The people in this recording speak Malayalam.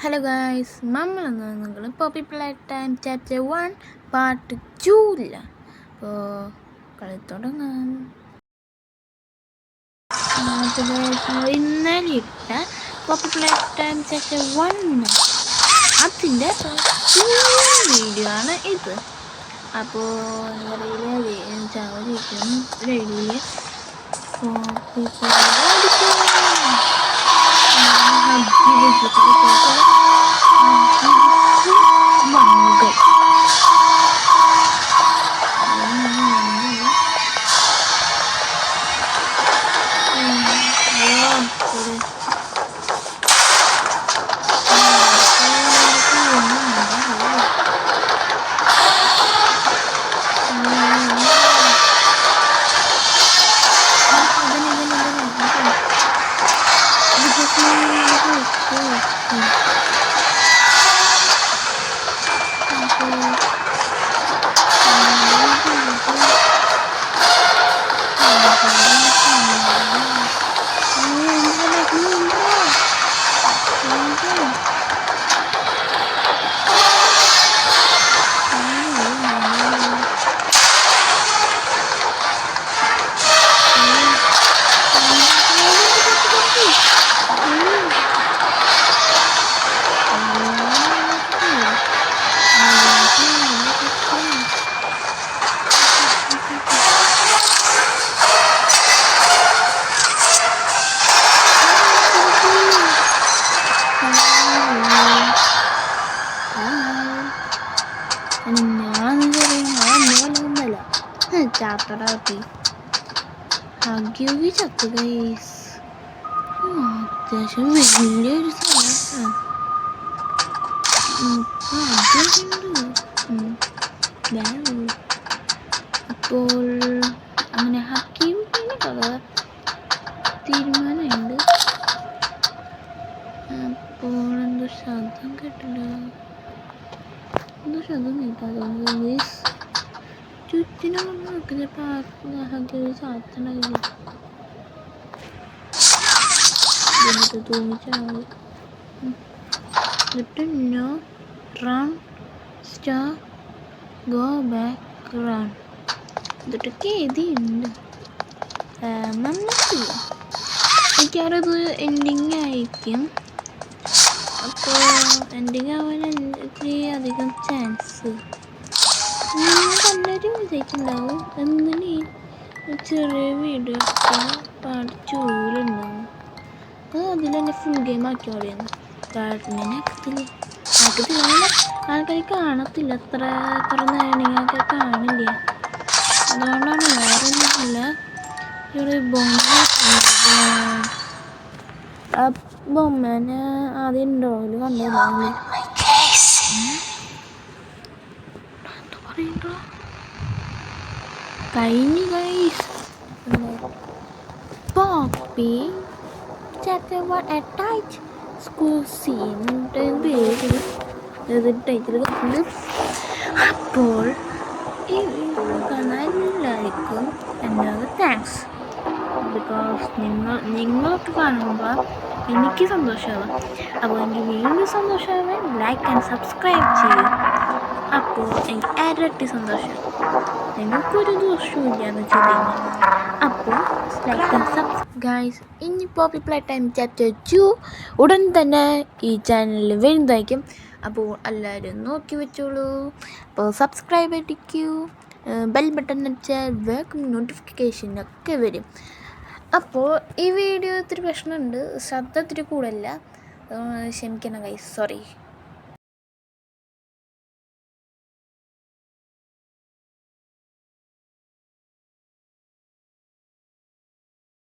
ഹലോ ഗായ്സ്, നമ്മളെന്ന് നിങ്ങൾ Poppy play time chapter 1 part 2 ഇല്ല. അപ്പോൾ കളി തുടങ്ങാം. ഇന്നലെ ഇട്ട പോപ്പി പ്ലേ ടൈം ചാപ്റ്റർ 1 അതിൻ്റെ വീഡിയോ ആണ് ഇത്. അപ്പോൾ ചവരിക്കും റെഡിയിൽ പോപ്പി ചാത്തടാത്തി ഹഗ്ഗി ചത്തു ഗൈസ്. അത്യാവശ്യം വലിയൊരു സ്ഥലമാണ്. അപ്പോൾ അങ്ങനെ ഹഗ്ഗി തീരുമാനമുണ്ട്. അപ്പോൾ എന്തോ ശബ്ദം കേട്ടില്ല, എന്തോ ശബ്ദം കേട്ടാ ഗൈസ്. ചുറ്റിനും നോക്കിയ ഹഗ്ഗി സാധനമില്ല, തൂങ്ങിച്ചാവും. എന്നിട്ട് no run star go back run എന്നിട്ടൊക്കെ എഴുതിയുണ്ട്. നമുക്ക് എനിക്കത് എൻഡിങ് ആയിരിക്കും. അപ്പോൾ എൻഡിങ് ആവാൻ അധികം ചാൻസ് പലരും വിജയിക്കുന്നുണ്ടാവും. അങ്ങനെ ചെറിയ വീഡിയോ പാർട്ട് 2 അപ്പോൾ അതിൽ തന്നെ ഫുൾ ഗെയിം ആക്കി പറയുന്നു. ആക്കത്തില്ല ആൾക്കാർ കാണത്തില്ല, അത്ര നേരങ്ങളൊക്കെ കാണില്ല. അതുകൊണ്ടാണ് വേറൊന്നുമില്ല. ഒരു ബൊമ്മനെ ആദ്യം ഉണ്ടോല് കണ്ടില്ല. കഴിഞ്ഞു guys. Poppy chapter 1 attach school scene title കണ്ട്. അപ്പോൾ ഈ വീഡിയോ കാണാൻ എല്ലാവർക്കും എന്നോട് താങ്ക്സ്. ബിക്കോസ് നിങ്ങളൊക്കെ കാണുമ്പോൾ എനിക്ക് സന്തോഷമാവാം. അപ്പോൾ എനിക്ക് വീണ്ടും സന്തോഷമാവാൻ ലൈക്ക് ആൻഡ് സബ്സ്ക്രൈബ് ചെയ്യും. അപ്പോൾ എനിക്ക് ഇരട്ടി സന്തോഷം. നിങ്ങൾക്കൊരു ദോഷവും ഇല്ലാന്ന് ചെയ്യുന്നു. അപ്പോൾ ലൈക്ക് ആൻഡ് സബ്സ്ക്രൈബ് ഗൈസ്. ഇനി പോപ്പി പ്ലേ ടൈം ചാപ്റ്റർ 2 ഉടൻ തന്നെ ഈ ചാനലിൽ വരുന്നതായിരിക്കും. അപ്പോൾ എല്ലാവരും നോക്കി വെച്ചോളൂ. അപ്പോൾ സബ്സ്ക്രൈബ് അടിക്കൂ, ബെൽ ബട്ടൺ അടിച്ചാൽ വേഗം നോട്ടിഫിക്കേഷനൊക്കെ വരും. അപ്പോൾ ഈ വീഡിയോ ഇത്തിരി പ്രശ്നമുണ്ട്, ശബ്ദം ഇത്തിരി കൂടല്ല, ക്ഷമിക്കണം ഗൈസ്, സോറി.